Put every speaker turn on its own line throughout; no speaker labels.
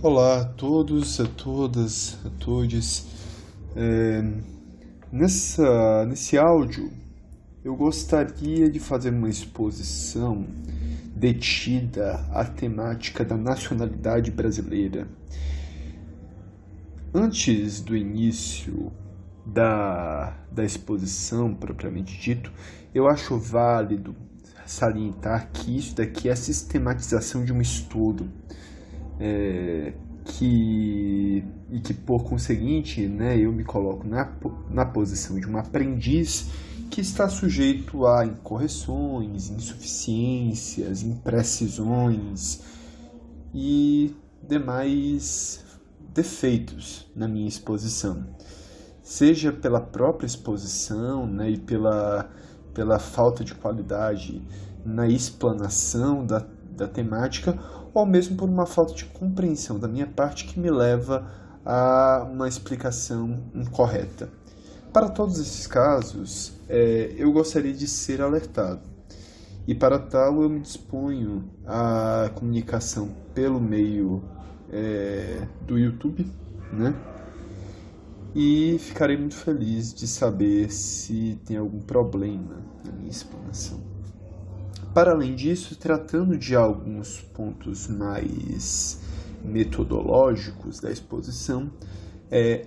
Olá a todos, a todas, a todes. É, nesse áudio, eu gostaria de fazer uma exposição detida à temática da nacionalidade brasileira. Antes do início da exposição, propriamente dito, eu acho válido salientar que isso daqui é a sistematização de um estudo. Que por conseguinte, eu me coloco na posição de um aprendiz que está sujeito a incorreções, insuficiências, imprecisões e demais defeitos na minha exposição, seja pela própria exposição, e pela falta de qualidade na explanação da temática, ou mesmo por uma falta de compreensão da minha parte que me leva a uma explicação incorreta. Para todos esses casos, eu gostaria de ser alertado. E para tal eu me disponho à comunicação pelo meio do YouTube, E ficarei muito feliz de saber se tem algum problema na minha explanação. Para além disso, tratando de alguns pontos mais metodológicos da exposição,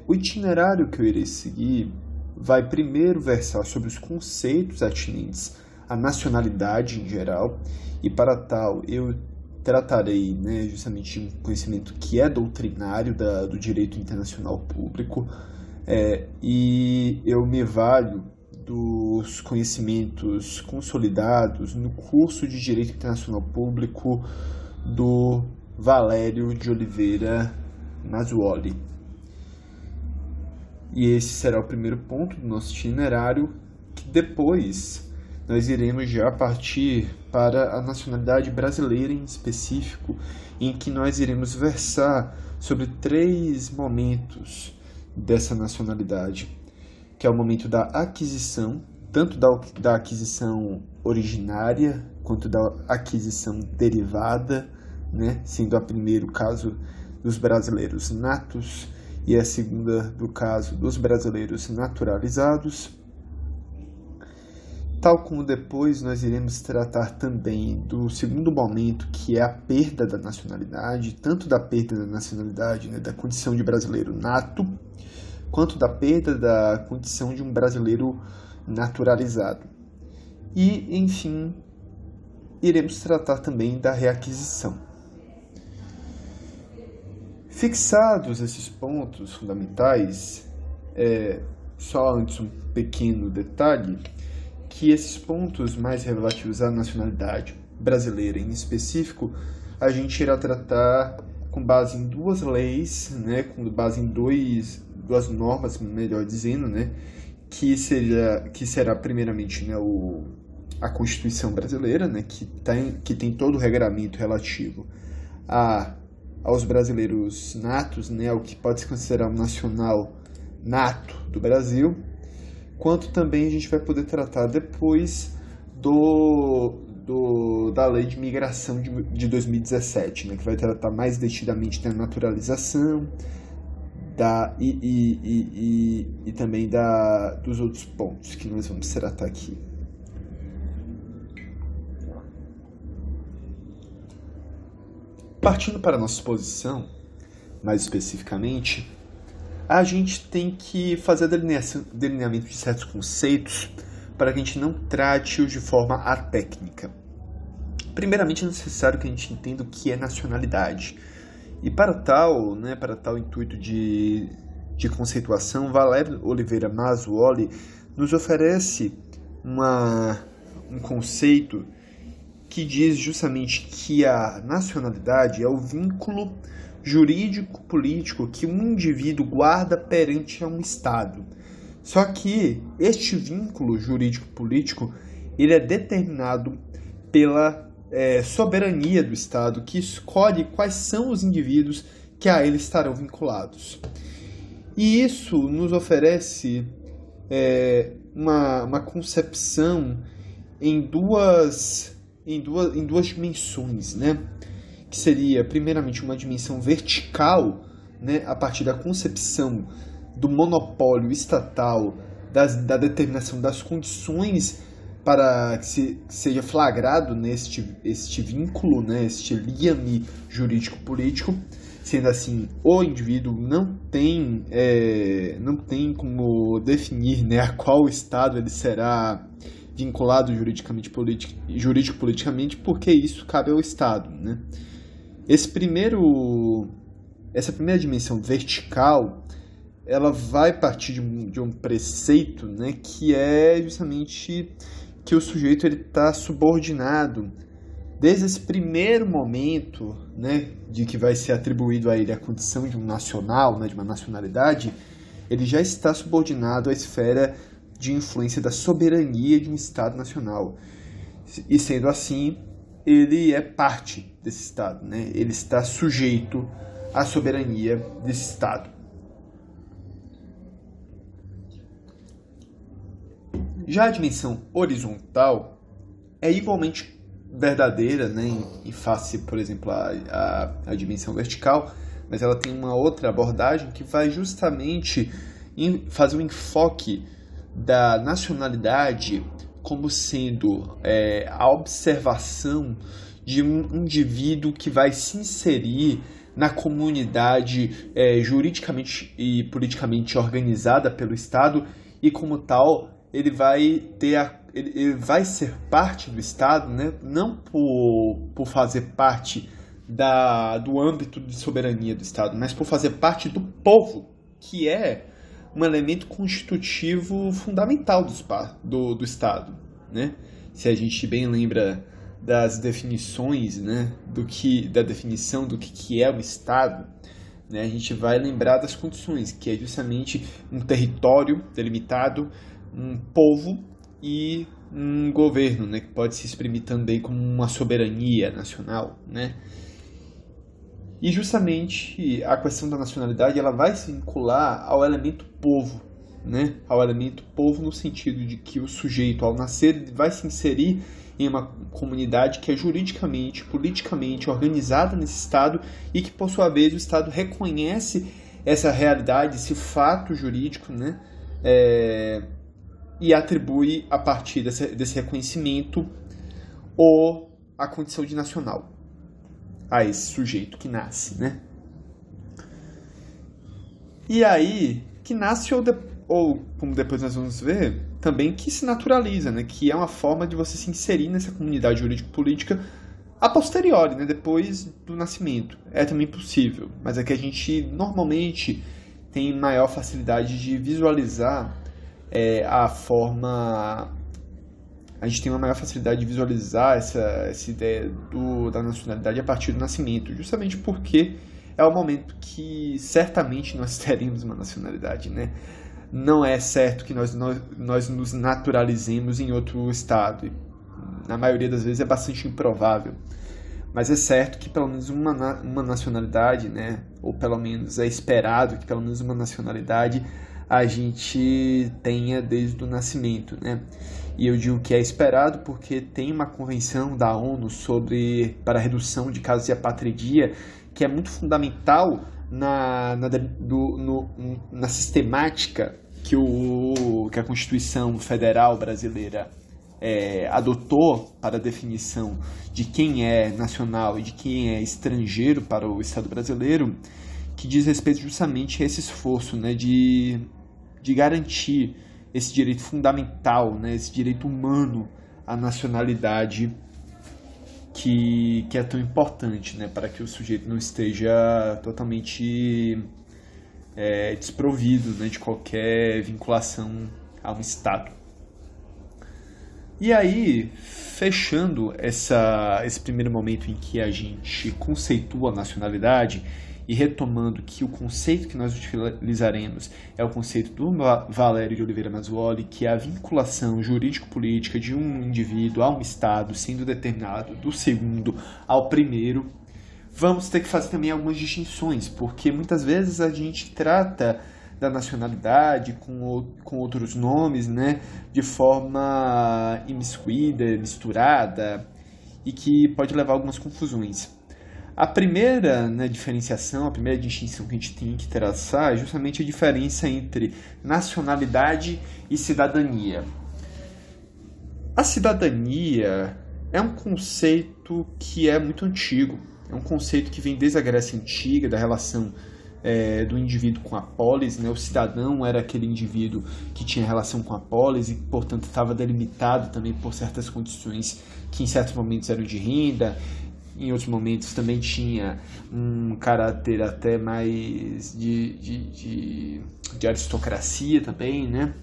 o itinerário que eu irei seguir vai primeiro versar sobre os conceitos atinentes à nacionalidade em geral, e para tal eu tratarei justamente de um conhecimento que é doutrinário do direito internacional público, e eu me valho dos conhecimentos consolidados no curso de Direito Internacional Público do Valério de Oliveira Mazzuoli. E esse será o primeiro ponto do nosso itinerário, que depois nós iremos já partir para a nacionalidade brasileira em específico, em que nós iremos versar sobre 3 momentos dessa nacionalidade, que é o momento da aquisição, tanto da aquisição originária quanto da aquisição derivada, sendo a primeiro o caso dos brasileiros natos e a segunda do caso dos brasileiros naturalizados. Tal como depois nós iremos tratar também do segundo momento, que é a perda da nacionalidade, tanto da perda da nacionalidade, da condição de brasileiro nato, quanto da perda da condição de um brasileiro naturalizado. E, enfim, iremos tratar também da reaquisição. Fixados esses pontos fundamentais, só antes um pequeno detalhe, que esses pontos mais relativos à nacionalidade brasileira em específico, a gente irá tratar com base em 2 leis, com base em duas normas, melhor dizendo, que será primeiramente a Constituição brasileira, que tem todo o regramento relativo aos brasileiros natos, ao que pode se considerar um nacional nato do Brasil, quanto também a gente vai poder tratar depois da Lei de Migração de 2017, que vai tratar mais detidamente da naturalização e também dos outros pontos que nós vamos tratar aqui. Partindo para a nossa exposição, mais especificamente, a gente tem que fazer delineamento de certos conceitos para que a gente não trate-os de forma atécnica. Primeiramente, é necessário que a gente entenda o que é nacionalidade. E para tal intuito de conceituação, Valério Oliveira Mazzuoli nos oferece um conceito que diz justamente que a nacionalidade é o vínculo jurídico-político que um indivíduo guarda perante a um Estado. Só que este vínculo jurídico-político ele é determinado pela soberania do Estado, que escolhe quais são os indivíduos que a ele estarão vinculados. E isso nos oferece uma concepção em duas dimensões, que seria, primeiramente, uma dimensão vertical, né, a partir da concepção do monopólio estatal, da determinação das condições para que seja flagrado este vínculo, né, este liame jurídico-político. Sendo assim, o indivíduo não tem como definir, né, a qual estado ele será vinculado jurídico-politicamente, porque isso cabe ao Estado, né? Essa primeira dimensão vertical, ela vai partir de um preceito, né, que é justamente que o sujeito está subordinado desde esse primeiro momento, né, de que vai ser atribuído a ele a condição de um nacional, né, de uma nacionalidade, ele já está subordinado à esfera de influência da soberania de um Estado nacional. E sendo assim, ele é parte desse Estado, né? Ele está sujeito à soberania desse Estado. Já a dimensão horizontal é igualmente verdadeira, né, em face, por exemplo, a dimensão vertical, mas ela tem uma outra abordagem que vai justamente fazer um enfoque da nacionalidade como sendo a observação de um indivíduo que vai se inserir na comunidade juridicamente e politicamente organizada pelo Estado, e como tal ele vai ser parte do Estado, né? Não por fazer parte do âmbito de soberania do Estado, mas por fazer parte do povo, que é um elemento constitutivo fundamental do Estado, né? Se a gente bem lembra das definições, né, da definição do que é o Estado, né, a gente vai lembrar das condições, que é justamente um território delimitado, um povo e um governo, né, que pode se exprimir também como uma soberania nacional, né? E justamente a questão da nacionalidade, ela vai se vincular ao elemento povo, né? Ao elemento povo no sentido de que o sujeito, ao nascer, vai se inserir em uma comunidade que é juridicamente, politicamente organizada nesse Estado e que, por sua vez, o Estado reconhece essa realidade, esse fato jurídico, né? E atribui, a partir desse reconhecimento, a condição de nacional a esse sujeito que nasce, né? E aí, que nasce ou, como depois nós vamos ver, também que se naturaliza, né? Que é uma forma de você se inserir nessa comunidade jurídico-política a posteriori, né? Depois do nascimento. É também possível, mas é que a gente normalmente tem maior facilidade de visualizar a forma... A gente tem uma maior facilidade de visualizar essa ideia da nacionalidade a partir do nascimento, justamente porque é o momento que certamente nós teremos uma nacionalidade, né? Não é certo que nós nos naturalizemos em outro estado. Na maioria das vezes é bastante improvável. Mas é certo que pelo menos uma nacionalidade, né? Ou pelo menos é esperado que pelo menos uma nacionalidade a gente tenha desde o nascimento, né? E eu digo que é esperado porque tem uma convenção da ONU para a redução de casos de apatridia que é muito fundamental na sistemática que a Constituição Federal Brasileira adotou para a definição de quem é nacional e de quem é estrangeiro para o Estado brasileiro, que diz respeito justamente a esse esforço, né, de garantir esse direito fundamental, né, esse direito humano à nacionalidade que é tão importante, né, para que o sujeito não esteja totalmente desprovido, né, de qualquer vinculação a um Estado. E aí, fechando esse primeiro momento em que a gente conceitua a nacionalidade e retomando que o conceito que nós utilizaremos é o conceito do Valério de Oliveira Mazzuoli, que é a vinculação jurídico-política de um indivíduo a um Estado sendo determinado do segundo ao primeiro, vamos ter que fazer também algumas distinções, porque muitas vezes a gente trata da nacionalidade com outros nomes, né, de forma imiscuída, misturada, e que pode levar a algumas confusões. A primeira, né, diferenciação, a primeira distinção que a gente tem que traçar é justamente a diferença entre nacionalidade e cidadania. A cidadania é um conceito que é muito antigo, é um conceito que vem desde a Grécia Antiga, da relação do indivíduo com a polis, né? O cidadão era aquele indivíduo que tinha relação com a polis e, portanto, estava delimitado também por certas condições que em certos momentos eram de renda, em outros momentos também tinha um caráter até mais de aristocracia também, né?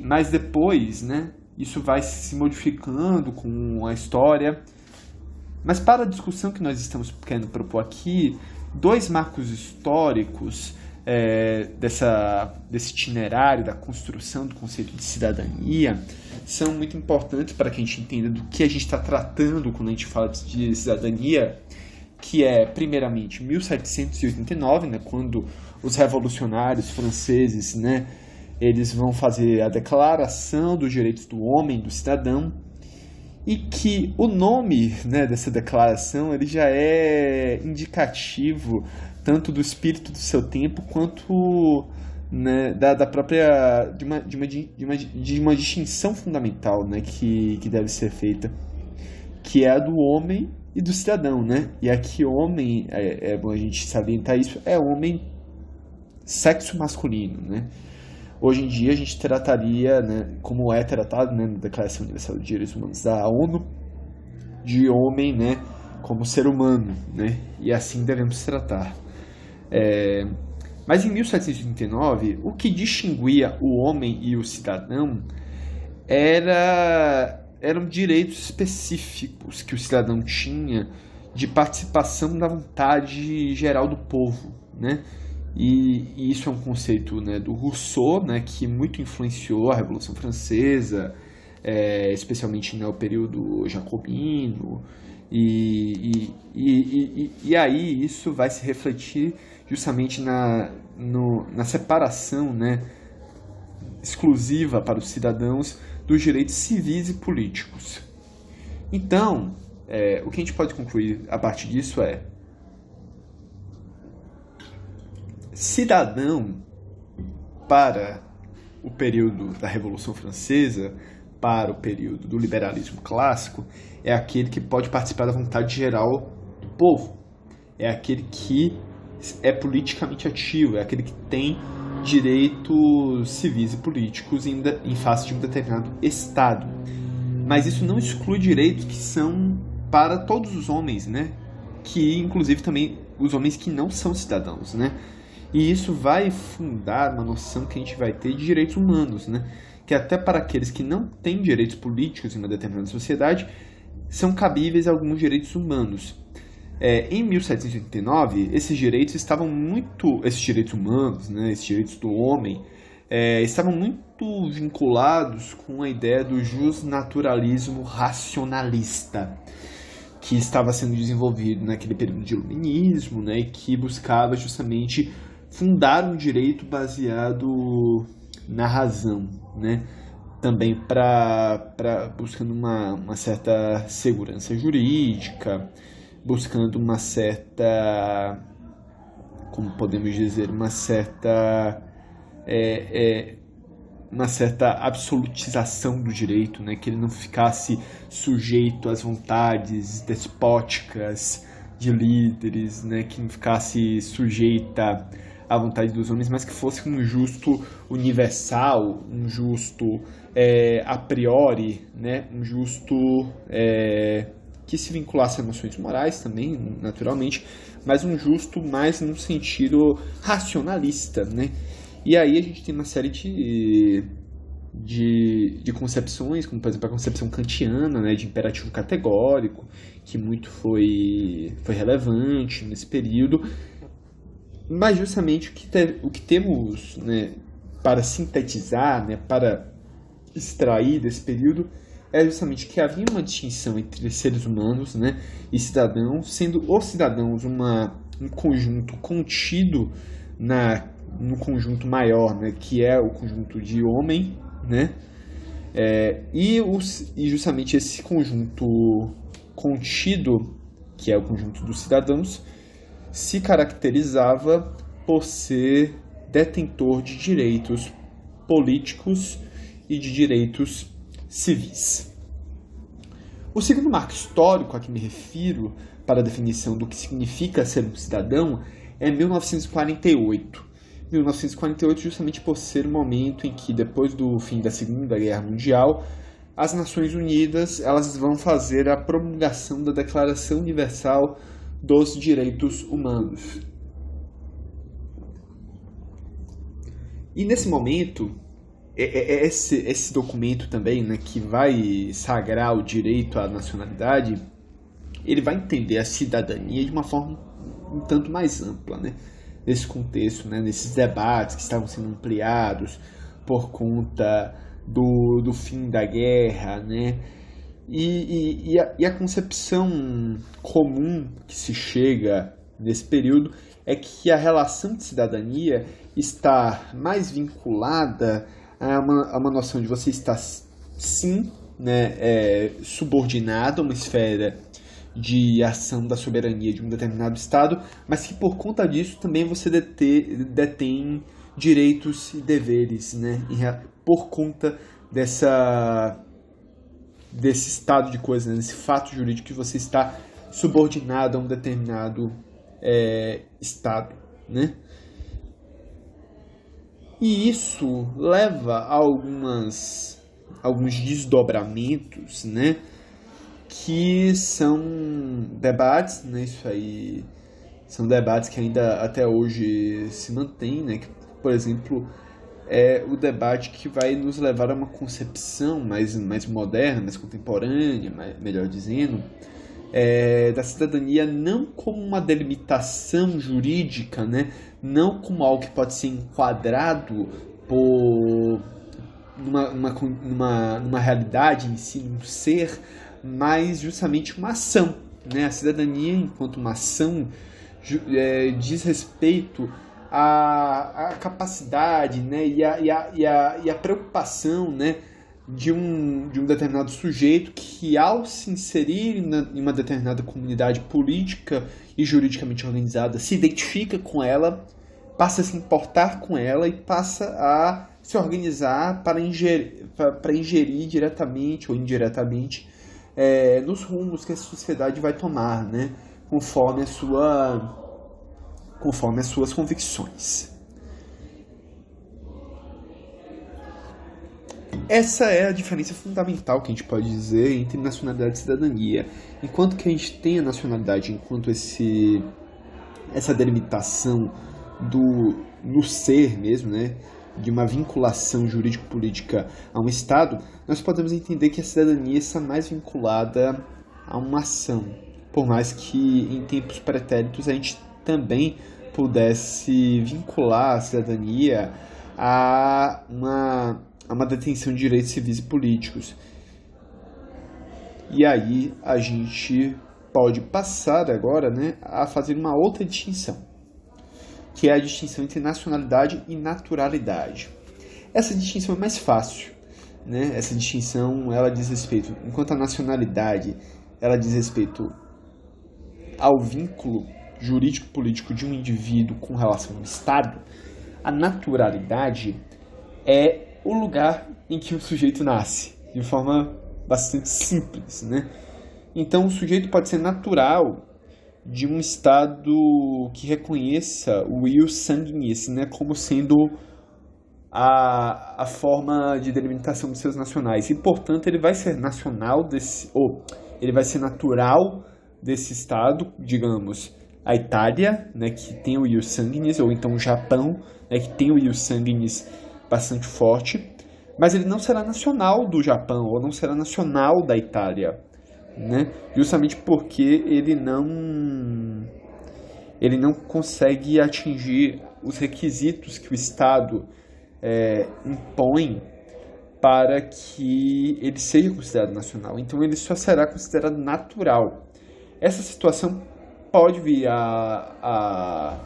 Mas depois, né, isso vai se modificando com a história. Mas para a discussão que nós estamos querendo propor aqui, dois marcos históricos desse itinerário da construção do conceito de cidadania são muito importantes para que a gente entenda do que a gente está tratando quando a gente fala de cidadania, que é, primeiramente, 1789, né, quando os revolucionários franceses, né, eles vão fazer a Declaração dos Direitos do Homem e do Cidadão, e que o nome, né, dessa declaração ele já é indicativo tanto do espírito do seu tempo quanto, né, da própria de uma distinção fundamental, né, que deve ser feita, que é a do homem e do cidadão, né? E aqui homem, é bom a gente salientar isso, é homem sexo masculino, né? Hoje em dia a gente trataria, né, como é tratado, né, na Declaração Universal dos Direitos Humanos da ONU, de homem, né, como ser humano, né? E assim devemos tratar. Mas em 1789, o que distinguia o homem e o cidadão eram direitos específicos que o cidadão tinha de participação da vontade geral do povo, né? E isso é um conceito, né, do Rousseau, né, que muito influenciou a Revolução Francesa, especialmente no período jacobino, e aí isso vai se refletir justamente na separação, né, exclusiva para os cidadãos dos direitos civis e políticos. Então, o que a gente pode concluir a partir disso é: cidadão, para o período da Revolução Francesa, para o período do liberalismo clássico, é aquele que pode participar da vontade geral do povo, é aquele que é politicamente ativo, é aquele que tem direitos civis e políticos em face de um determinado Estado. Mas isso não exclui direitos que são para todos os homens, né? Que inclusive também os homens que não são cidadãos, né? E isso vai fundar uma noção que a gente vai ter de direitos humanos, né? Que até para aqueles que não têm direitos políticos em uma determinada sociedade, são cabíveis alguns direitos humanos. Em 1789, esses direitos humanos, né, esses direitos do homem, estavam muito vinculados com a ideia do justnaturalismo racionalista, que estava sendo desenvolvido naquele período de iluminismo, né, e que buscava justamente fundar um direito baseado na razão, né, também buscando uma certa segurança jurídica, buscando uma certa, como podemos dizer, uma certa absolutização do direito, né? Que ele não ficasse sujeito às vontades despóticas de líderes, né? Que não ficasse sujeita à vontade dos homens, mas que fosse um justo universal, um justo a priori, né? Um justo que se vinculasse a noções morais também, naturalmente, mas um justo mais num sentido racionalista, né? E aí a gente tem uma série de concepções, como por exemplo a concepção kantiana, né, de imperativo categórico, que muito foi relevante nesse período. Mas justamente o que temos, né, para sintetizar, né, para extrair desse período, é justamente que havia uma distinção entre seres humanos, né, e cidadãos, sendo os cidadãos um conjunto contido no conjunto maior, né, que é o conjunto de homem, né, e justamente esse conjunto contido que é o conjunto dos cidadãos, se caracterizava por ser detentor de direitos políticos e de direitos civis. O segundo marco histórico a que me refiro para a definição do que significa ser um cidadão é 1948. 1948 justamente por ser o momento em que, depois do fim da Segunda Guerra Mundial, as Nações Unidas elas vão fazer a promulgação da Declaração Universal dos Direitos Humanos. E nesse momento, esse documento também, né, que vai sagrar o direito à nacionalidade, ele vai entender a cidadania de uma forma um tanto mais ampla, né? Nesse contexto, né, nesses debates que estavam sendo ampliados por conta do fim da guerra, né? E a concepção comum que se chega nesse período é que a relação de cidadania está mais vinculada a uma noção de você estar, sim, né, subordinado a uma esfera de ação da soberania de um determinado Estado, mas que por conta disso também você detém direitos e deveres, né, por conta desse estado de coisas, né, desse fato jurídico que você está subordinado a um determinado Estado, né? E isso leva a alguns desdobramentos, né, que são debates, né, isso aí são debates que ainda até hoje se mantêm, né, que, por exemplo, é o debate que vai nos levar a uma concepção mais moderna, mais contemporânea, melhor dizendo, da cidadania não como uma delimitação jurídica, né, não como algo que pode ser enquadrado por numa realidade em si, num ser, mas justamente uma ação, né? A cidadania, enquanto uma ação, diz respeito à capacidade, né? e a preocupação, né, de um determinado sujeito que, ao se inserir em uma determinada comunidade política e juridicamente organizada, se identifica com ela, passa a se importar com ela e passa a se organizar para ingerir diretamente ou indiretamente nos rumos que a sociedade vai tomar, né, conforme as suas convicções. Essa é a diferença fundamental que a gente pode dizer entre nacionalidade e cidadania. Enquanto que a gente tem a nacionalidade enquanto essa delimitação no ser mesmo, né, de uma vinculação jurídico-política a um Estado, nós podemos entender que a cidadania está mais vinculada a uma ação, por mais que em tempos pretéritos a gente também pudesse vincular a cidadania a uma detenção de direitos civis e políticos. E aí a gente pode passar agora, né, a fazer uma outra distinção, que é a distinção entre nacionalidade e naturalidade. Essa distinção é mais fácil, né? Essa distinção ela diz respeito, enquanto a nacionalidade ela diz respeito ao vínculo jurídico-político de um indivíduo com relação ao Estado, a naturalidade é o lugar em que o sujeito nasce, de forma bastante simples, né? Então, o sujeito pode ser natural de um Estado que reconheça o ius sanguinis, né, como sendo a forma de delimitação dos seus nacionais. E, portanto, ele vai ser ele vai ser natural desse Estado, digamos, a Itália, né, que tem o ius sanguinis, ou então o Japão, né, que tem o ius sanguinis bastante forte, mas ele não será nacional do Japão, ou não será nacional da Itália, né? Justamente porque ele não consegue atingir os requisitos que o Estado impõe para que ele seja considerado nacional. Então ele só será considerado natural. Essa situação pode vir a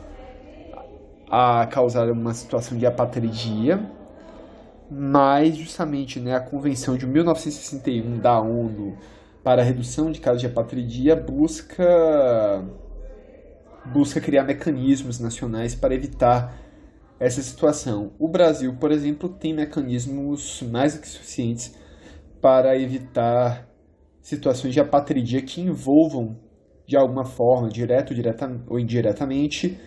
causar uma situação de apatridia, mas justamente, né, a Convenção de 1961 da ONU para a redução de casos de apatridia, busca criar mecanismos nacionais para evitar essa situação. O Brasil, por exemplo, tem mecanismos mais do que suficientes para evitar situações de apatridia que envolvam, de alguma forma, direta ou indiretamente,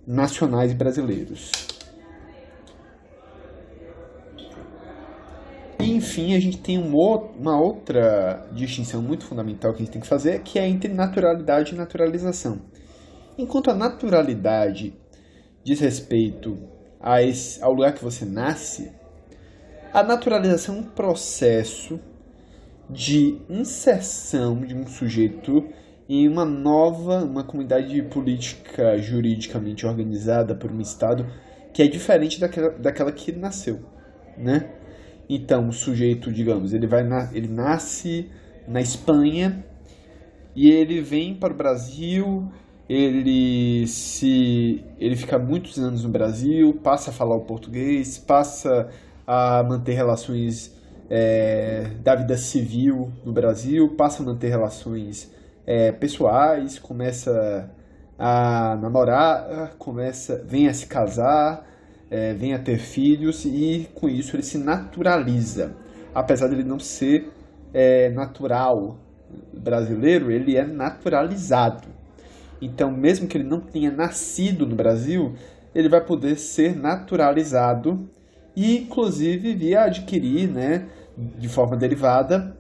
nacionais brasileiros. E, enfim, a gente tem uma outra distinção muito fundamental que a gente tem que fazer, que é entre naturalidade e naturalização. Enquanto a naturalidade diz respeito ao lugar que você nasce, a naturalização é um processo de inserção de um sujeito em uma comunidade política juridicamente organizada por um Estado que é diferente daquela que ele nasceu, né? Então, o sujeito, digamos, ele nasce na Espanha e ele vem para o Brasil, ele fica muitos anos no Brasil, passa a falar o português, passa a manter relações da vida civil no Brasil, passa a manter relações pessoais, começa a namorar, vem a se casar, vem a ter filhos, e com isso ele se naturaliza. Apesar de ele não ser natural brasileiro, ele é naturalizado. Então, mesmo que ele não tenha nascido no Brasil, ele vai poder ser naturalizado e, inclusive, vir a adquirir, né, de forma derivada,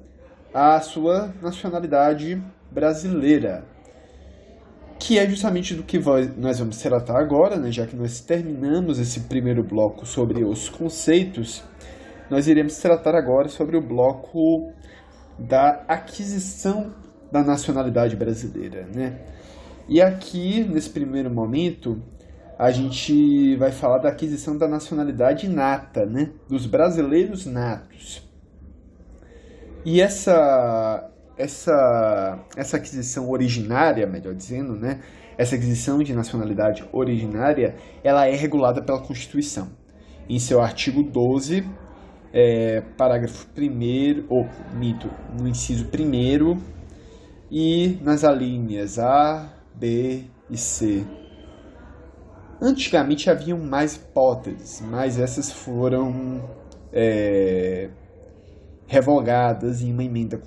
a sua nacionalidade brasileira, que é justamente do que nós vamos tratar agora, né? Já que nós terminamos esse primeiro bloco sobre os conceitos, nós iremos tratar agora sobre o bloco da aquisição da nacionalidade brasileira, né? E aqui, nesse primeiro momento, a gente vai falar da aquisição da nacionalidade nata, né? Dos brasileiros natos. E essa aquisição originária, melhor dizendo, né? Essa aquisição de nacionalidade originária, ela é regulada pela Constituição. Em seu artigo 12, parágrafo 1º, no inciso 1º, e nas alíneas A, B e C. Antigamente haviam mais hipóteses, mas essas foram revogadas em uma emenda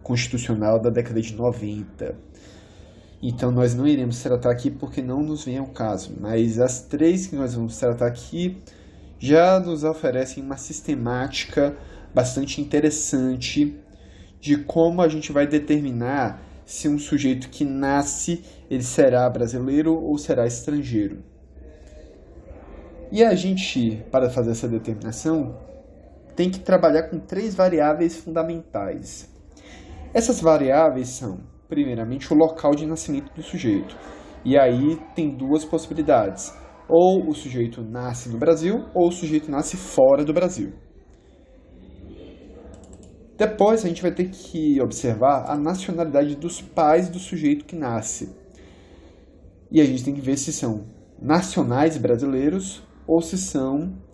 constitucional da década de 90. Então nós não iremos tratar aqui porque não nos vem ao caso, mas as três que nós vamos tratar aqui já nos oferecem uma sistemática bastante interessante de como a gente vai determinar se um sujeito que nasce, ele será brasileiro ou será estrangeiro. E a gente, para fazer essa determinação, tem que trabalhar com 3 variáveis fundamentais. Essas variáveis são, primeiramente, o local de nascimento do sujeito. E aí tem 2 possibilidades. Ou o sujeito nasce no Brasil, ou o sujeito nasce fora do Brasil. Depois a gente vai ter que observar a nacionalidade dos pais do sujeito que nasce. E a gente tem que ver se são nacionais brasileiros ou se são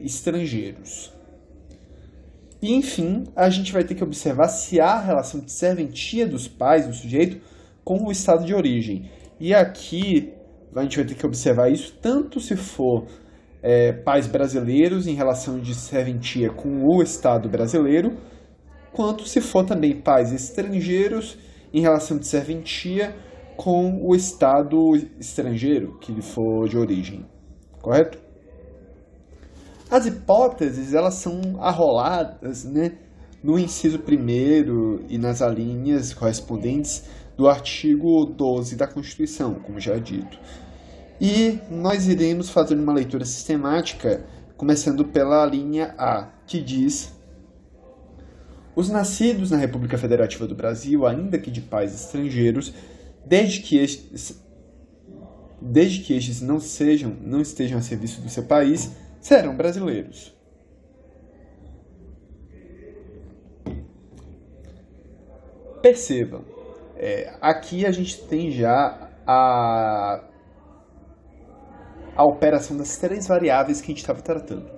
estrangeiros. E, enfim, a gente vai ter que observar se há relação de serventia dos pais do sujeito com o estado de origem. E aqui a gente vai ter que observar isso tanto se for pais brasileiros em relação de serventia com o estado brasileiro, quanto se for também pais estrangeiros em relação de serventia com o estado estrangeiro que lhe for de origem. Correto? As hipóteses, elas são arroladas, né, no inciso 1º e nas alíneas correspondentes do artigo 12 da Constituição, como já dito. E nós iremos fazer uma leitura sistemática, começando pela linha A, que diz: os nascidos na República Federativa do Brasil, ainda que de pais estrangeiros, desde que estes não estejam a serviço do seu país, serão brasileiros. Percebam, aqui a gente tem já a operação das 3 variáveis que a gente estava tratando.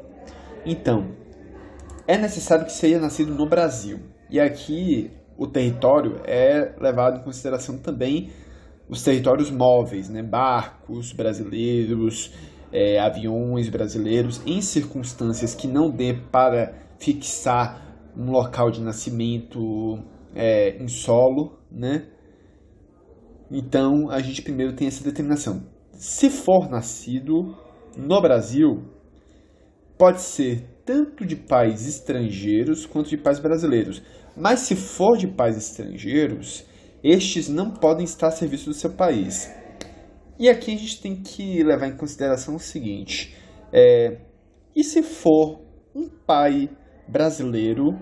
Então, é necessário que seja nascido no Brasil. E aqui o território é levado em consideração também os territórios móveis, né? Barcos brasileiros, aviões brasileiros, em circunstâncias que não dê para fixar um local de nascimento em solo, né? Então a gente primeiro tem essa determinação. Se for nascido no Brasil, pode ser tanto de pais estrangeiros quanto de pais brasileiros. Mas se for de pais estrangeiros, estes não podem estar a serviço do seu país. E aqui a gente tem que levar em consideração o seguinte: e se for um pai brasileiro,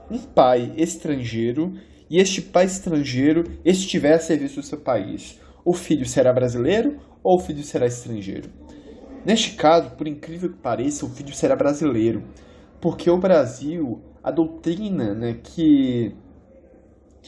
um pai estrangeiro, e este pai estrangeiro estiver a serviço do seu país? O filho será brasileiro ou o filho será estrangeiro? Neste caso, por incrível que pareça, o filho será brasileiro, porque o Brasil, a doutrina, né, que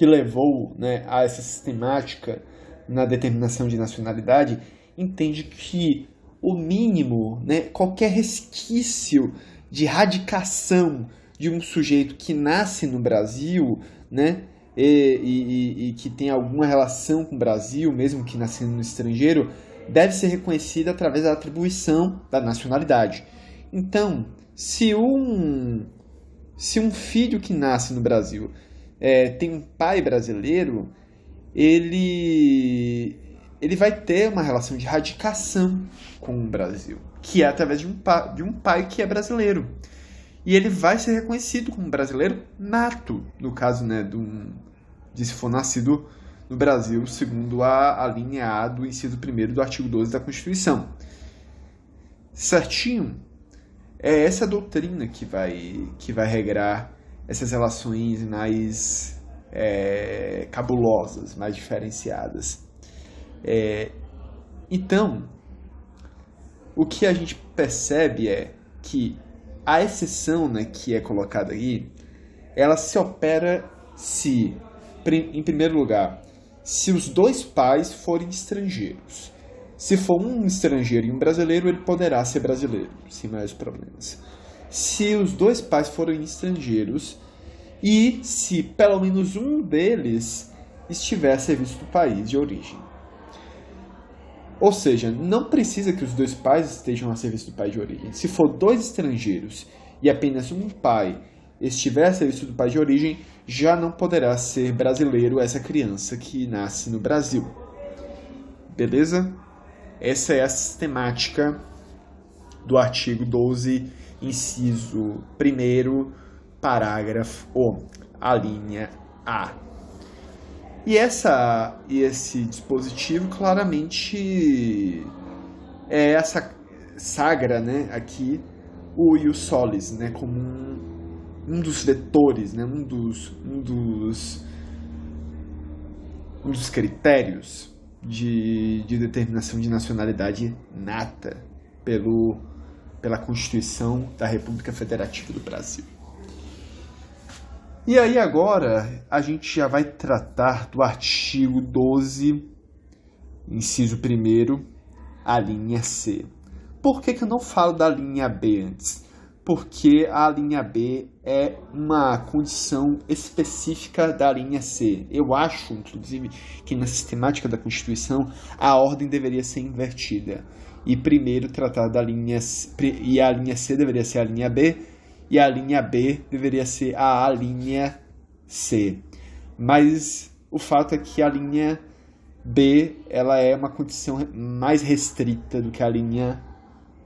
levou, né, a essa sistemática na determinação de nacionalidade, entende que o mínimo, né, qualquer resquício de radicação de um sujeito que nasce no Brasil, né, e que tem alguma relação com o Brasil, mesmo que nascendo no estrangeiro, deve ser reconhecida através da atribuição da nacionalidade. Então, se um filho que nasce no Brasil tem um pai brasileiro, ele vai ter uma relação de radicação com o Brasil, que é através de um pai que é brasileiro. E ele vai ser reconhecido como brasileiro nato, no caso, né, de se for nascido no Brasil, segundo a linha A do inciso 1º do artigo 12 da Constituição. Certinho? É essa doutrina que vai regrar essas relações mais cabulosas, mais diferenciadas. Então, o que a gente percebe é que a exceção, né, que é colocada aí, ela se opera se, em primeiro lugar, se os dois pais forem estrangeiros. Se for um estrangeiro e um brasileiro, ele poderá ser brasileiro, sem maiores problemas. Se os dois pais forem estrangeiros e se pelo menos um deles estiver a serviço do país de origem. Ou seja, não precisa que os dois pais estejam a serviço do país de origem. Se for dois estrangeiros e apenas um pai estiver a serviço do país de origem, já não poderá ser brasileiro essa criança que nasce no Brasil. Beleza? Essa é a sistemática do artigo 12, inciso 1º, parágrafo a linha A. E esse dispositivo claramente essa sagra, né, aqui o ius solis, né, como um dos vetores, né, um dos critérios de determinação de nacionalidade nata pela Constituição da República Federativa do Brasil. E aí agora a gente já vai tratar do artigo 12, inciso 1º, a linha C. Por que eu não falo da linha B antes? Porque a linha B é uma condição específica da linha C. Eu acho, inclusive, que na sistemática da Constituição a ordem deveria ser invertida. E primeiro tratar da linha C, e a linha C deveria ser a linha B, e a linha B deveria ser a linha C. Mas o fato é que a linha B ela é uma condição mais restrita do que a linha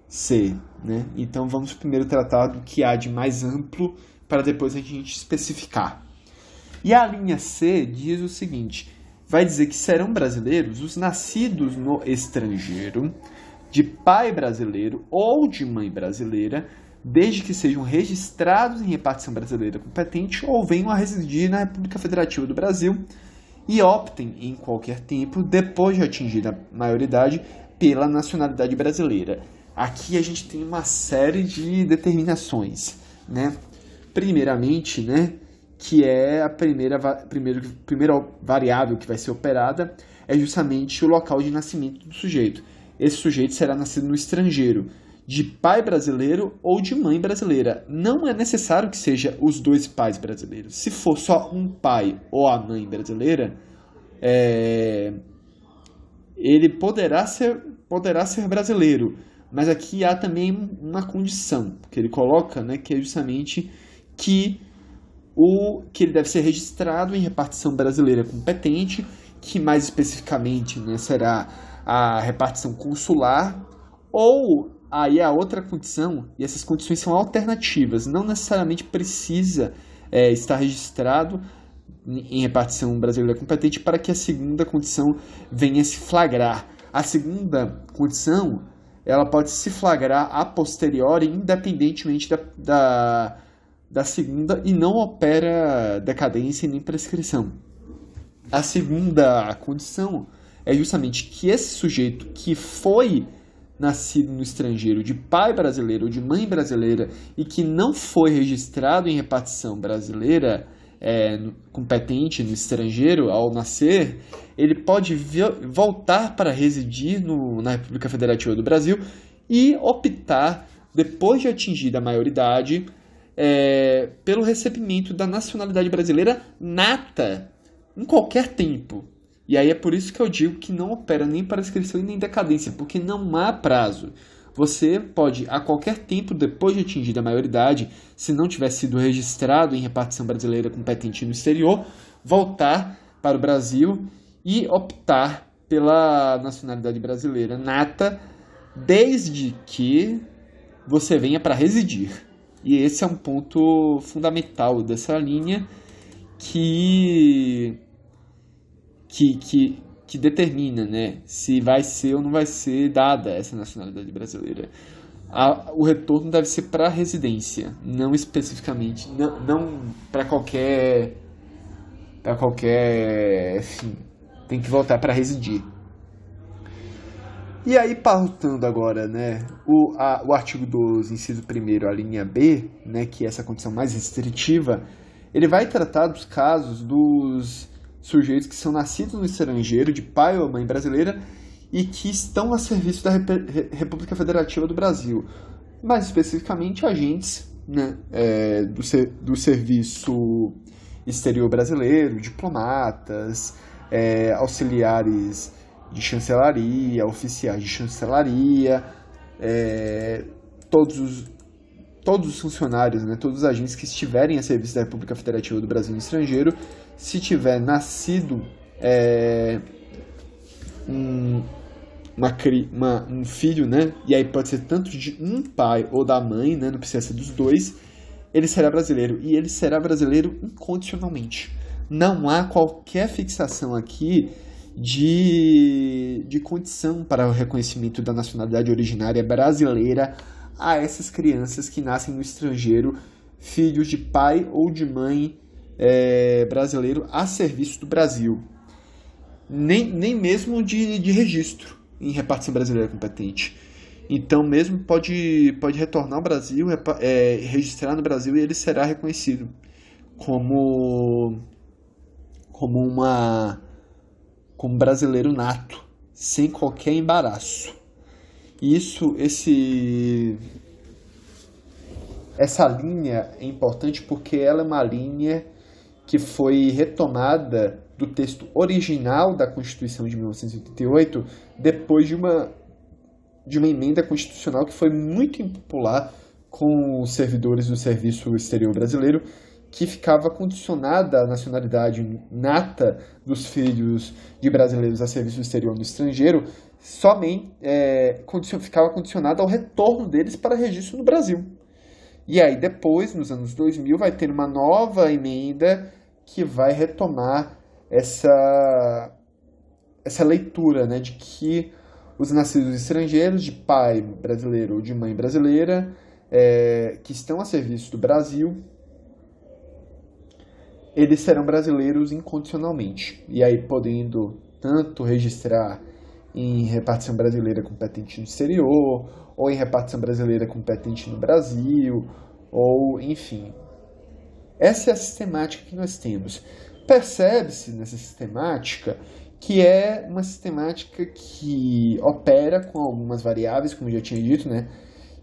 C, né? Então vamos primeiro tratar do que há de mais amplo para depois a gente especificar. E a linha C diz o seguinte: vai dizer que serão brasileiros os nascidos no estrangeiro, de pai brasileiro ou de mãe brasileira, desde que sejam registrados em repartição brasileira competente ou venham a residir na República Federativa do Brasil e optem em qualquer tempo, depois de atingir a maioridade, pela nacionalidade brasileira. Aqui a gente tem uma série de determinações, né? Primeiramente, né, que é a primeira variável que vai ser operada é justamente o local de nascimento do sujeito. Esse sujeito será nascido no estrangeiro, de pai brasileiro ou de mãe brasileira. Não é necessário que seja os dois pais brasileiros. Se for só um pai ou a mãe brasileira, ele poderá ser brasileiro. Mas aqui há também uma condição que ele coloca, né, que é justamente que ele deve ser registrado em repartição brasileira competente, que mais especificamente, né, será a repartição consular, ou aí a outra condição, e essas condições são alternativas, não necessariamente precisa estar registrado em repartição brasileira competente para que a segunda condição venha se flagrar. A segunda condição, ela pode se flagrar a posteriori, independentemente da segunda, e não opera decadência nem prescrição. A segunda condição é justamente que esse sujeito que foi nascido no estrangeiro de pai brasileiro ou de mãe brasileira e que não foi registrado em repartição brasileira competente no estrangeiro ao nascer, ele pode voltar para residir na República Federativa do Brasil e optar, depois de atingida a maioridade, pelo recebimento da nacionalidade brasileira nata em qualquer tempo. E aí é por isso que eu digo que não opera nem para prescrição e nem decadência, porque não há prazo. Você pode, a qualquer tempo, depois de atingida a maioridade, se não tiver sido registrado em repartição brasileira competente no exterior, voltar para o Brasil e optar pela nacionalidade brasileira nata, desde que você venha para residir. E esse é um ponto fundamental dessa linha que determina, né, se vai ser ou não vai ser dada essa nacionalidade brasileira. O retorno deve ser para a residência, não especificamente, não para qualquer fim. Tem que voltar para residir. E aí, pautando agora, né, o artigo 12, inciso 1º, a linha B, né, que é essa condição mais restritiva, ele vai tratar dos casos dos sujeitos que são nascidos no estrangeiro, de pai ou mãe brasileira, e que estão a serviço da República Federativa do Brasil. Mais especificamente, agentes, né, do Serviço Exterior Brasileiro, diplomatas, auxiliares de chancelaria, oficiais de chancelaria, todos os funcionários, né, todos os agentes que estiverem a serviço da República Federativa do Brasil no estrangeiro, se tiver nascido um filho, né, e aí pode ser tanto de um pai ou da mãe, né, não precisa ser dos dois, ele será brasileiro, e ele será brasileiro incondicionalmente. Não há qualquer fixação aqui de condição para o reconhecimento da nacionalidade originária brasileira a essas crianças que nascem no estrangeiro, filhos de pai ou de mãe brasileiro a serviço do Brasil. Nem mesmo de registro em repartição brasileira competente. Então mesmo pode retornar ao Brasil, registrar no Brasil, e ele será reconhecido como brasileiro nato, sem qualquer embaraço. Essa linha é importante porque ela é uma linha que foi retomada do texto original da Constituição de 1988, depois de uma emenda constitucional que foi muito impopular com os servidores do Serviço Exterior Brasileiro, que ficava condicionada a nacionalidade nata dos filhos de brasileiros a serviço exterior no estrangeiro, somente ficava condicionada ao retorno deles para registro no Brasil. E aí depois, nos anos 2000, vai ter uma nova emenda que vai retomar essa leitura, né, de que os nascidos estrangeiros, de pai brasileiro ou de mãe brasileira, que estão a serviço do Brasil, eles serão brasileiros incondicionalmente. E aí podendo tanto registrar em repartição brasileira competente no exterior, ou em repartição brasileira competente no Brasil, ou enfim. Essa é a sistemática que nós temos. Percebe-se nessa sistemática que é uma sistemática que opera com algumas variáveis, como eu já tinha dito, né?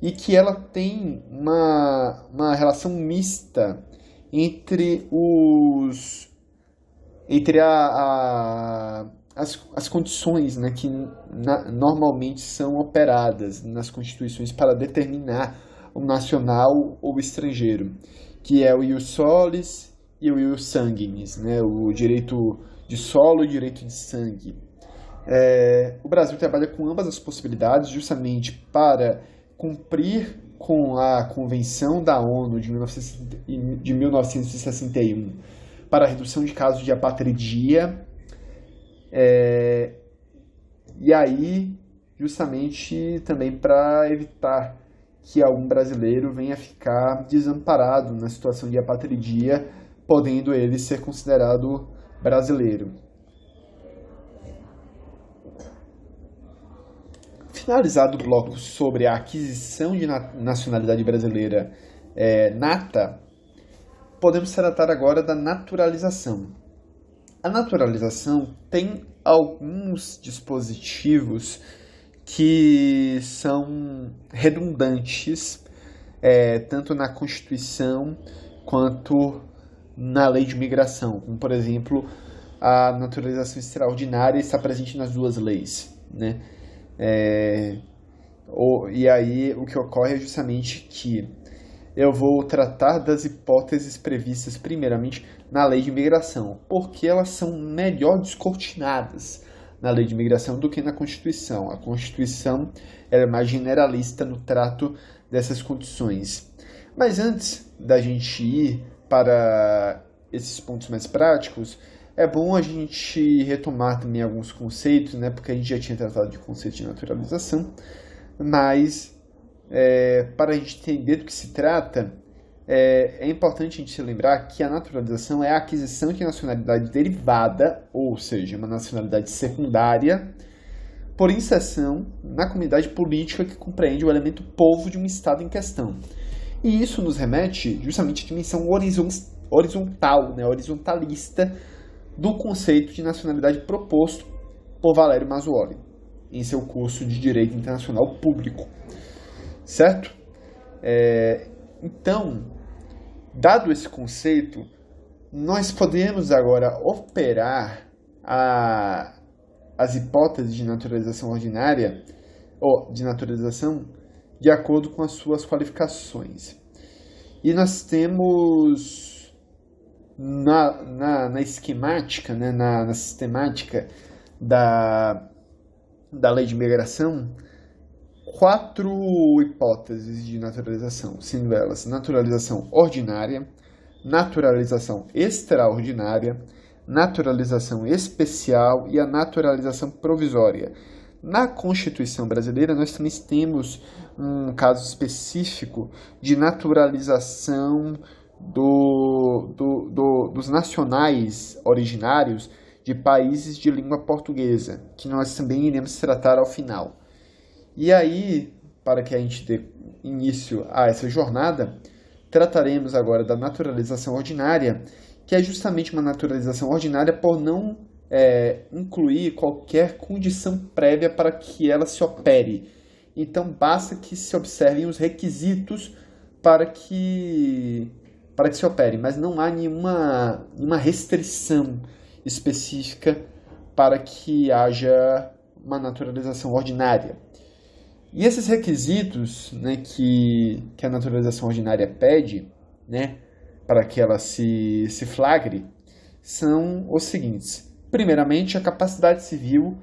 e que ela tem uma relação mista entre as condições, né, que normalmente são operadas nas constituições para determinar o nacional ou o estrangeiro, que é o ius solis e o ius sanguinis, né, o direito de solo e o direito de sangue. O Brasil trabalha com ambas as possibilidades justamente para cumprir com a Convenção da ONU de 1961 para a redução de casos de apatridia, e aí justamente também para evitar que algum brasileiro venha ficar desamparado na situação de apatridia, podendo ele ser considerado brasileiro. Finalizado o bloco sobre a aquisição de nacionalidade brasileira nata, podemos tratar agora da naturalização. A naturalização tem alguns dispositivos que são redundantes, tanto na Constituição quanto na Lei de Imigração, como, por exemplo, a naturalização extraordinária está presente nas duas leis, né? E aí o que ocorre é justamente que eu vou tratar das hipóteses previstas primeiramente na Lei de Imigração, porque elas são melhor descortinadas na Lei de Imigração do que na Constituição. A Constituição é mais generalista no trato dessas condições. Mas antes da gente ir para esses pontos mais práticos, é bom a gente retomar também alguns conceitos, né? Porque a gente já tinha tratado de conceito de naturalização, mas para a gente entender do que se trata, é importante a gente se lembrar que a naturalização é a aquisição de nacionalidade derivada, ou seja, uma nacionalidade secundária, por inserção na comunidade política que compreende o elemento povo de um Estado em questão. E isso nos remete justamente à dimensão horizontal, né, horizontalista, do conceito de nacionalidade proposto por Valério Mazzuoli em seu curso de Direito Internacional Público. Certo? Então, dado esse conceito, nós podemos agora operar as hipóteses de naturalização ordinária ou de naturalização de acordo com as suas qualificações. E nós temos na esquemática, né, na sistemática da Lei de Imigração, 4 hipóteses de naturalização, sendo elas naturalização ordinária, naturalização extraordinária, naturalização especial e a naturalização provisória. Na Constituição brasileira, nós também temos um caso específico de naturalização dos nacionais originários de países de língua portuguesa, que nós também iremos tratar ao final. E aí, para que a gente dê início a essa jornada, trataremos agora da naturalização ordinária, que é justamente uma naturalização ordinária por não incluir qualquer condição prévia para que ela se opere. Então, basta que se observem os requisitos para que se opere, mas não há nenhuma restrição específica para que haja uma naturalização ordinária. E esses requisitos, né, que a naturalização ordinária pede, né, para que ela se flagre, são os seguintes. Primeiramente, a capacidade civil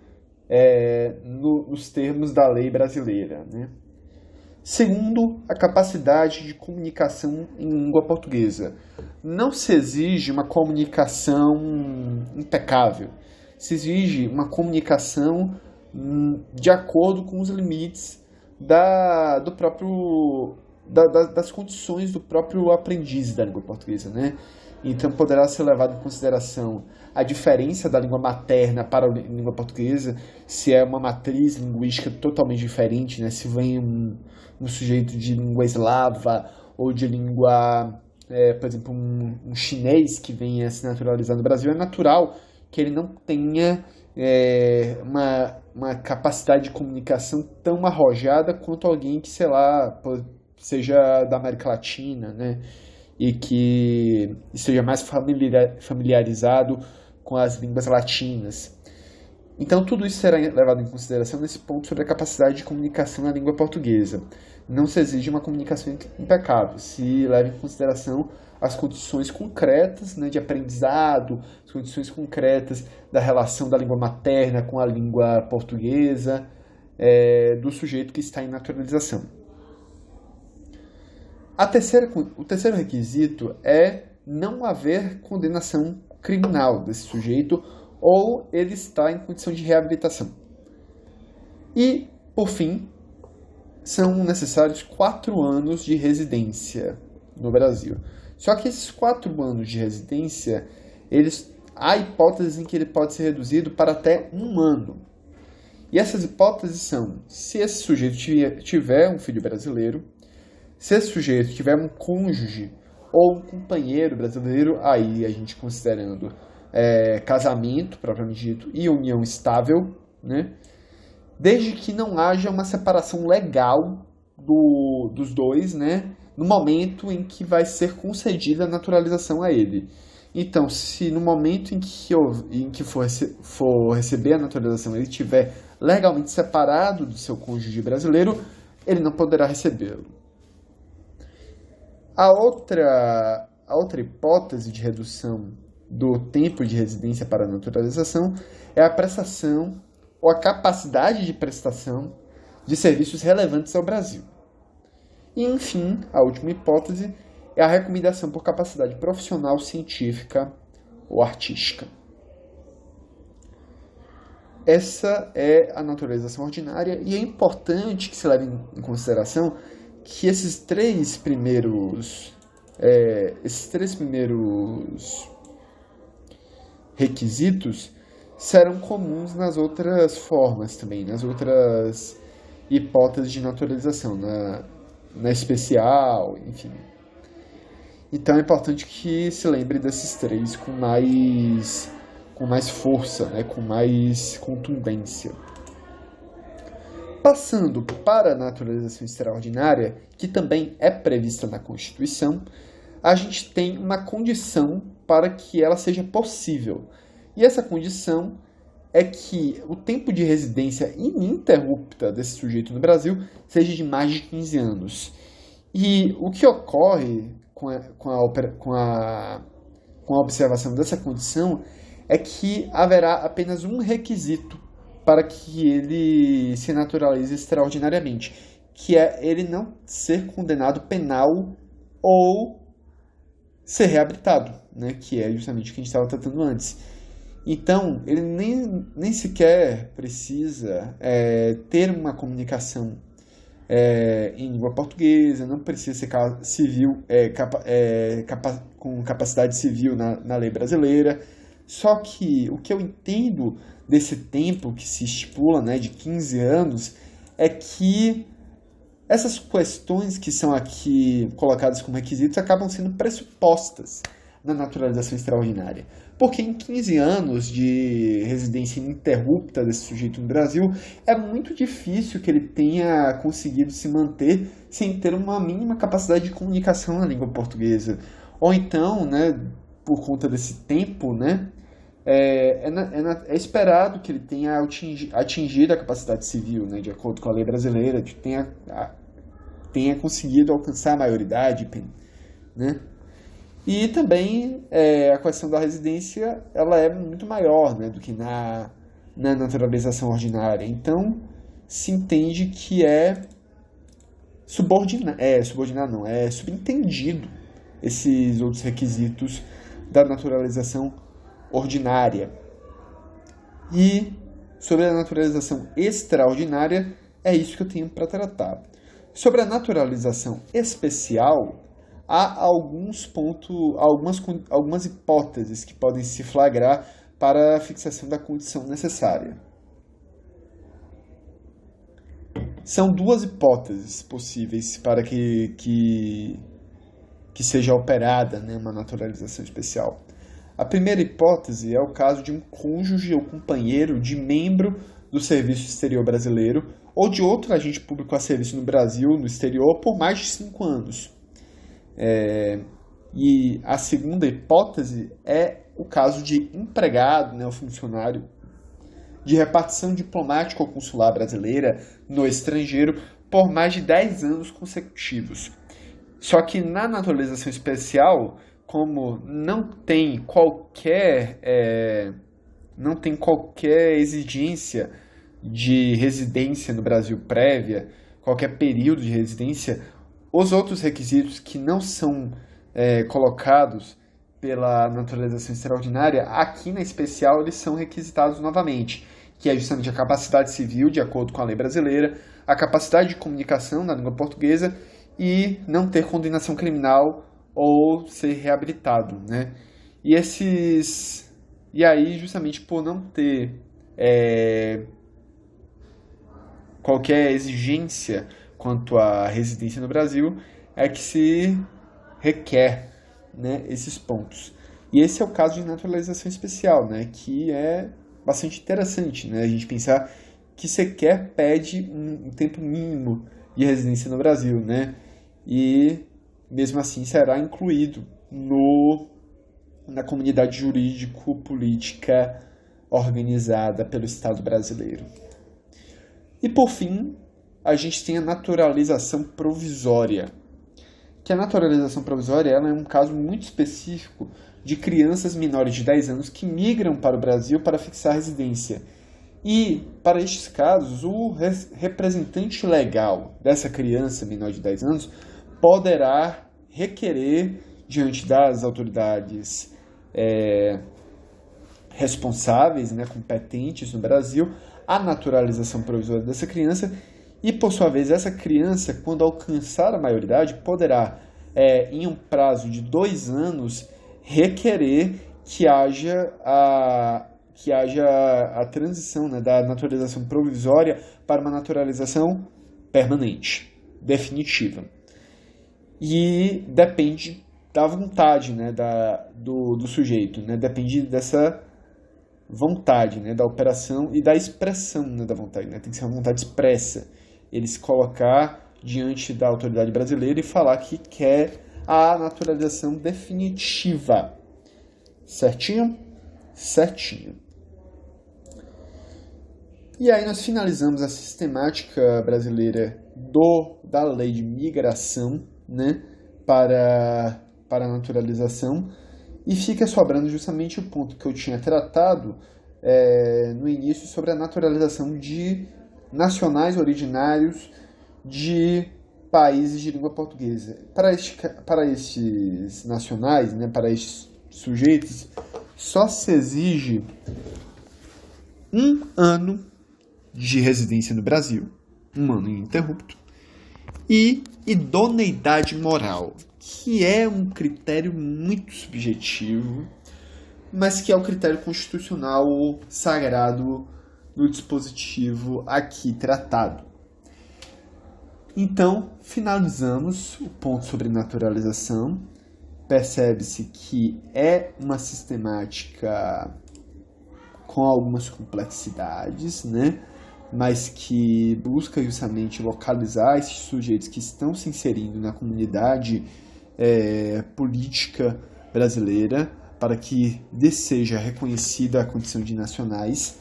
nos termos da lei brasileira, né? Segundo, a capacidade de comunicação em língua portuguesa. Não se exige uma comunicação impecável. Se exige uma comunicação de acordo com os limites das condições do próprio aprendiz da língua portuguesa, né? Então, poderá ser levado em consideração a diferença da língua materna para a língua portuguesa, se é uma matriz linguística totalmente diferente, né? Se vem um sujeito de língua eslava ou de língua, por exemplo, um chinês que venha se naturalizar no Brasil, é natural que ele não tenha uma capacidade de comunicação tão arrojada quanto alguém que, sei lá, seja da América Latina, né? E que esteja mais familiarizado com as línguas latinas. Então, tudo isso será levado em consideração nesse ponto sobre a capacidade de comunicação na língua portuguesa. Não se exige uma comunicação impecável, se leva em consideração as condições concretas, né, de aprendizado, as condições concretas da relação da língua materna com a língua portuguesa, do sujeito que está em naturalização. O terceiro requisito é não haver condenação criminal desse sujeito ou ele está em condição de reabilitação. E, por fim, são necessários 4 anos de residência no Brasil. Só que esses 4 anos de residência, há hipóteses em que ele pode ser reduzido para até 1 ano. E essas hipóteses são: se esse sujeito tiver um filho brasileiro, se esse sujeito tiver um cônjuge ou um companheiro brasileiro, aí a gente considerando casamento, propriamente dito, e união estável, né? Desde que não haja uma separação legal dos dois, né? No momento em que vai ser concedida a naturalização a ele. Então, se no momento em que for receber a naturalização ele estiver legalmente separado do seu cônjuge brasileiro, ele não poderá recebê-lo. A outra hipótese de redução do tempo de residência para a naturalização é a prestação ou a capacidade de prestação de serviços relevantes ao Brasil. E, enfim, a última hipótese é a recomendação por capacidade profissional, científica ou artística. Essa é a naturalização ordinária e é importante que se leve em consideração que esses três primeiros requisitos serão comuns nas outras formas também, nas outras hipóteses de naturalização, na especial, enfim. Então é importante que se lembre desses três com mais força, né, com mais contundência. Passando para a naturalização extraordinária, que também é prevista na Constituição, a gente tem uma condição para que ela seja possível. E essa condição é que o tempo de residência ininterrupta desse sujeito no Brasil seja de mais de 15 anos. E o que ocorre com a observação dessa condição é que haverá apenas um requisito para que ele se naturalize extraordinariamente, que é ele não ser condenado penal ou ser reabilitado, né, que é justamente o que a gente estava tratando antes. Então, ele nem sequer precisa ter uma comunicação em língua portuguesa, não precisa ser civil, com capacidade civil na lei brasileira. Só que o que eu entendo desse tempo que se estipula, né, de 15 anos, é que essas questões que são aqui colocadas como requisitos acabam sendo pressupostas na naturalização extraordinária. Porque em 15 anos de residência ininterrupta desse sujeito no Brasil, é muito difícil que ele tenha conseguido se manter sem ter uma mínima capacidade de comunicação na língua portuguesa. Ou então, né, por conta desse tempo, né, é esperado que ele tenha atingido a capacidade civil, né, de acordo com a lei brasileira, que tenha conseguido alcançar a maioridade, né? E também a questão da residência ela é muito maior, né, do que na naturalização ordinária. Então, se entende que é subentendido esses outros requisitos da naturalização ordinária. E sobre a naturalização extraordinária, é isso que eu tenho para tratar. Sobre a naturalização especial, há algumas hipóteses que podem se flagrar para a fixação da condição necessária. São 2 hipóteses possíveis para que seja operada, né, uma naturalização especial. A primeira hipótese é o caso de um cônjuge ou companheiro de membro do Serviço Exterior Brasileiro ou de outro agente público a serviço no Brasil, no exterior, por mais de 5 anos. E a segunda hipótese é o caso de empregado, né, o funcionário de repartição diplomática ou consular brasileira no estrangeiro por mais de 10 anos consecutivos. Só que na naturalização especial, como não tem qualquer exigência de residência no Brasil prévia, qualquer período de residência, os outros requisitos que não são colocados pela naturalização extraordinária, aqui na especial eles são requisitados novamente, que é justamente a capacidade civil, de acordo com a lei brasileira, a capacidade de comunicação na língua portuguesa e não ter condenação criminal ou ser reabilitado, né? E aí, justamente por não ter qualquer exigência quanto à residência no Brasil, é que se requer, né, esses pontos. E esse é o caso de naturalização especial, né, que é bastante interessante, né, a gente pensar que sequer pede um tempo mínimo de residência no Brasil, né, e mesmo assim será incluído na comunidade jurídico-política organizada pelo Estado brasileiro. E por fim, a gente tem a naturalização provisória, que a naturalização provisória ela é um caso muito específico de crianças menores de 10 anos que migram para o Brasil para fixar residência. E, para estes casos, o representante legal dessa criança menor de 10 anos poderá requerer, diante das autoridades responsáveis, né, competentes no Brasil, a naturalização provisória dessa criança. E, por sua vez, essa criança, quando alcançar a maioridade, poderá, em um prazo de 2 anos, requerer que haja a transição, né, da naturalização provisória para uma naturalização permanente, definitiva. E depende da vontade, né, do sujeito, né, depende dessa vontade, né, da operação e da expressão, né, da vontade, né, tem que ser uma vontade expressa. Ele se colocar diante da autoridade brasileira e falar que quer a naturalização definitiva. Certinho? Certinho. E aí nós finalizamos a sistemática brasileira da lei de migração, né, para a naturalização, e fica sobrando justamente o ponto que eu tinha tratado no início sobre a naturalização de nacionais originários de países de língua portuguesa. Para estes nacionais, né, para estes sujeitos, só se exige 1 ano de residência no Brasil, 1 ano ininterrupto, e idoneidade moral, que é um critério muito subjetivo, mas que é o critério constitucional sagrado no dispositivo aqui tratado. Então, finalizamos o ponto sobre naturalização. Percebe-se que é uma sistemática com algumas complexidades, né? Mas que busca justamente localizar esses sujeitos que estão se inserindo na comunidade política brasileira para que lhes seja reconhecida a condição de nacionais.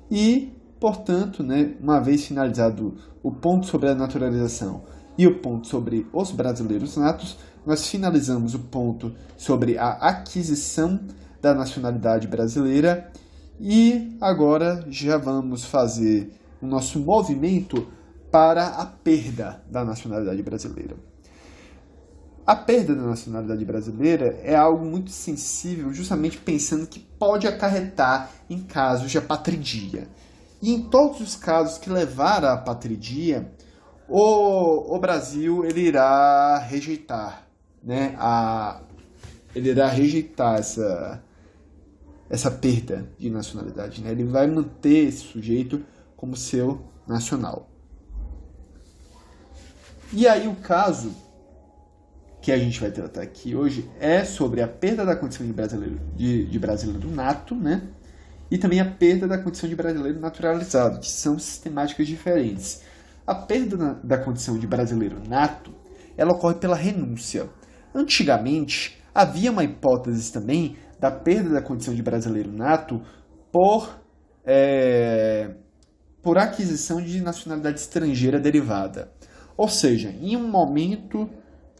E, portanto, né, uma vez finalizado o ponto sobre a naturalização e o ponto sobre os brasileiros natos, nós finalizamos o ponto sobre a aquisição da nacionalidade brasileira e agora já vamos fazer o nosso movimento para a perda da nacionalidade brasileira. A perda da nacionalidade brasileira é algo muito sensível, justamente pensando que pode acarretar em casos de apatridia. E em todos os casos que levar à apatridia, o Brasil ele irá rejeitar, né, essa perda de nacionalidade, né? Ele vai manter esse sujeito como seu nacional. E aí o caso que a gente vai tratar aqui hoje é sobre a perda da condição de brasileiro nato, né? E também a perda da condição de brasileiro naturalizado, que são sistemáticas diferentes. A perda da condição de brasileiro nato, ela ocorre pela renúncia. Antigamente, havia uma hipótese também da perda da condição de brasileiro nato por aquisição de nacionalidade estrangeira derivada. Ou seja, em um momento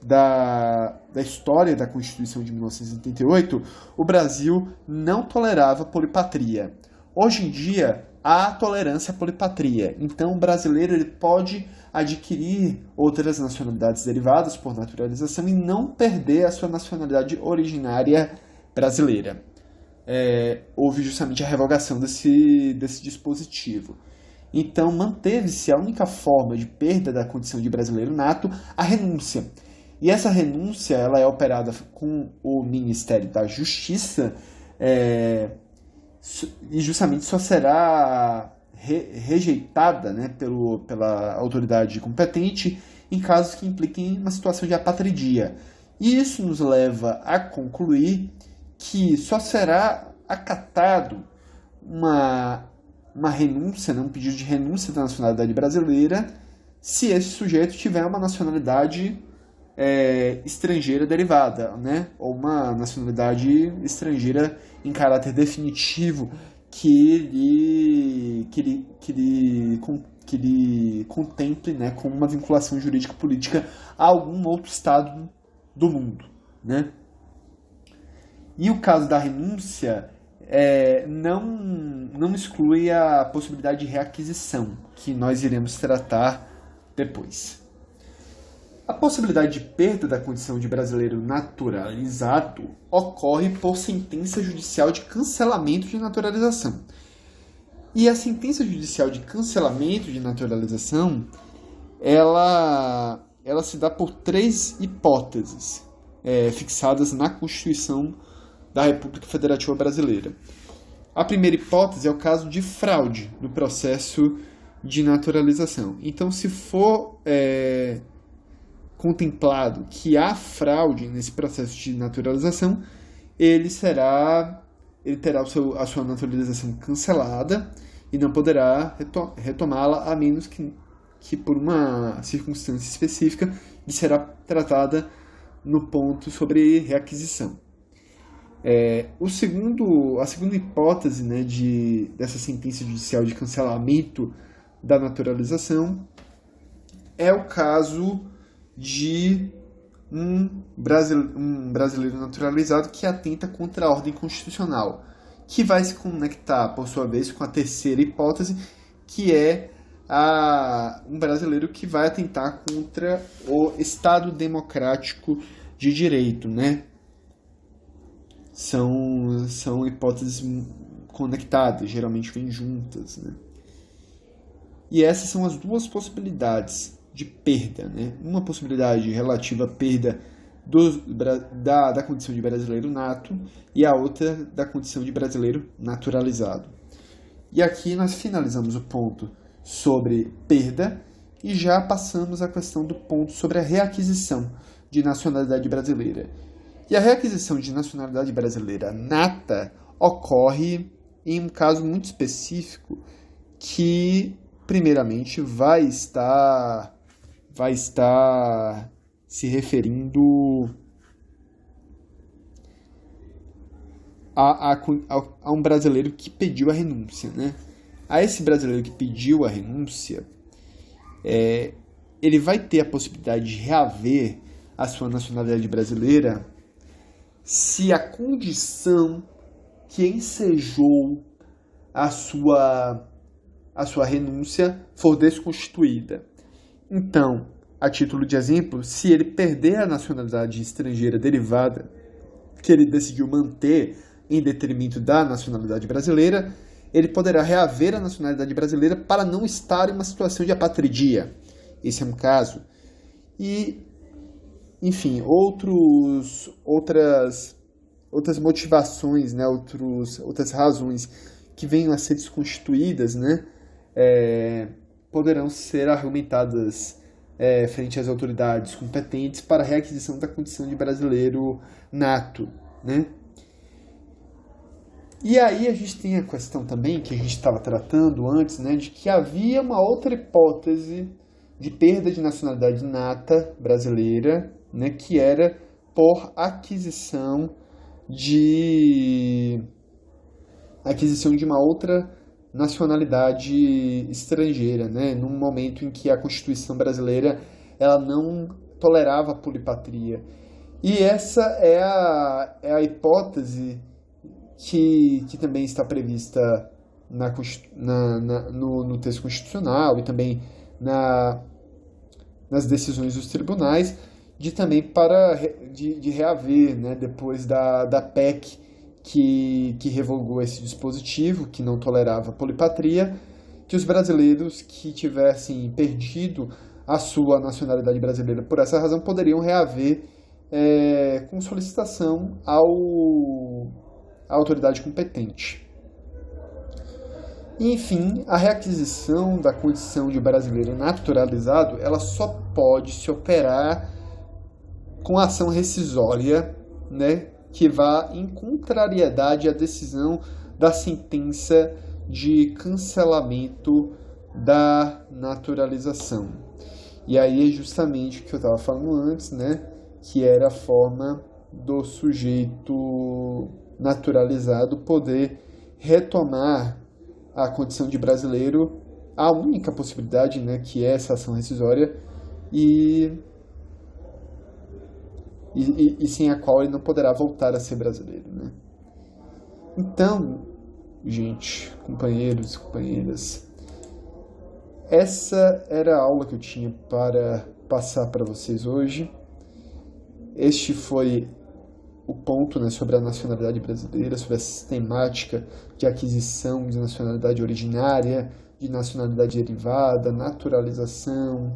da história da Constituição de 1988, o Brasil não tolerava polipatria. Hoje em dia, há tolerância à polipatria. Então, o brasileiro ele pode adquirir outras nacionalidades derivadas por naturalização e não perder a sua nacionalidade originária brasileira. Houve justamente a revogação desse dispositivo. Então, manteve-se a única forma de perda da condição de brasileiro nato, a renúncia. E essa renúncia ela é operada com o Ministério da Justiça e justamente só será rejeitada, né, pela autoridade competente em casos que impliquem uma situação de apatridia. E isso nos leva a concluir que só será acatado uma renúncia, né, um pedido de renúncia da nacionalidade brasileira se esse sujeito tiver uma nacionalidade estrangeira derivada, né? Ou uma nacionalidade estrangeira em caráter definitivo que lhe contemple, né, com uma vinculação jurídica política a algum outro estado do mundo, né? E o caso da renúncia não exclui a possibilidade de reaquisição, que nós iremos tratar depois. A possibilidade de perda da condição de brasileiro naturalizado ocorre por sentença judicial de cancelamento de naturalização. E a sentença judicial de cancelamento de naturalização, ela se dá por 3 hipóteses fixadas na Constituição da República Federativa Brasileira. A primeira hipótese é o caso de fraude no processo de naturalização. Então, se for contemplado que há fraude nesse processo de naturalização, ele terá a sua naturalização cancelada e não poderá retomá-la a menos que por uma circunstância específica e será tratada no ponto sobre reaquisição. A segunda hipótese, né, dessa sentença judicial de cancelamento da naturalização é o caso de um brasileiro naturalizado que atenta contra a ordem constitucional, que vai se conectar, por sua vez, com a terceira hipótese, que é um brasileiro que vai atentar contra o Estado democrático de direito, né? São hipóteses conectadas, geralmente vêm juntas, né? E essas são as duas possibilidades de perda, né? Uma possibilidade relativa à perda da condição de brasileiro nato e a outra da condição de brasileiro naturalizado. E aqui nós finalizamos o ponto sobre perda e já passamos à questão do ponto sobre a reaquisição de nacionalidade brasileira. E a reaquisição de nacionalidade brasileira nata ocorre em um caso muito específico que, primeiramente, vai estar se referindo a um brasileiro que pediu a renúncia, né? A esse brasileiro que pediu a renúncia, ele vai ter a possibilidade de reaver a sua nacionalidade brasileira se a condição que ensejou a sua renúncia for desconstituída. Então, a título de exemplo, se ele perder a nacionalidade estrangeira derivada que ele decidiu manter em detrimento da nacionalidade brasileira, ele poderá reaver a nacionalidade brasileira para não estar em uma situação de apatridia. Esse é um caso. E, enfim, outras motivações, né, outras razões que venham a ser desconstituídas, né, poderão ser argumentadas frente às autoridades competentes para a requisição da condição de brasileiro nato, né? E aí a gente tem a questão também, que a gente estava tratando antes, né, de que havia uma outra hipótese de perda de nacionalidade nata brasileira, né, que era por aquisição de uma outra nacionalidade estrangeira, né, num momento em que a Constituição brasileira ela não tolerava a polipatria. E essa é a hipótese que também está prevista no texto constitucional e também nas decisões dos tribunais, de reaver, né, depois da PEC que revogou esse dispositivo, que não tolerava a polipatria, que os brasileiros que tivessem perdido a sua nacionalidade brasileira por essa razão poderiam reaver com solicitação à autoridade competente. Enfim, a requisição da condição de brasileiro naturalizado, ela só pode se operar com ação rescisória, né, que vá em contrariedade à decisão da sentença de cancelamento da naturalização. E aí é justamente o que eu estava falando antes, né, que era a forma do sujeito naturalizado poder retomar a condição de brasileiro, a única possibilidade, né, que é essa ação rescisória, e sem a qual ele não poderá voltar a ser brasileiro, né? Então, gente, companheiros e companheiras, essa era a aula que eu tinha para passar para vocês hoje. Este foi o ponto, né, sobre a nacionalidade brasileira, sobre a sistemática de aquisição de nacionalidade originária, de nacionalidade derivada, naturalização,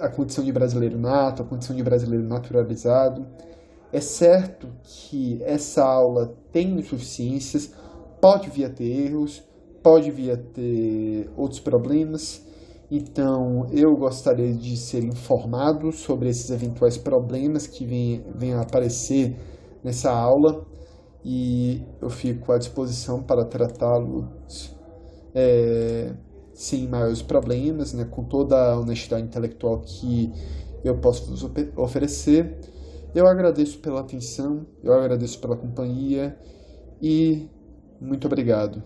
a condição de brasileiro nato, a condição de brasileiro naturalizado. É certo que essa aula tem insuficiências, pode vir a ter erros, pode vir a ter outros problemas. Então, eu gostaria de ser informado sobre esses eventuais problemas que venham a aparecer nessa aula, e eu fico à disposição para tratá-los sem maiores problemas, né, com toda a honestidade intelectual que eu posso vos oferecer. Eu agradeço pela atenção, eu agradeço pela companhia e muito obrigado.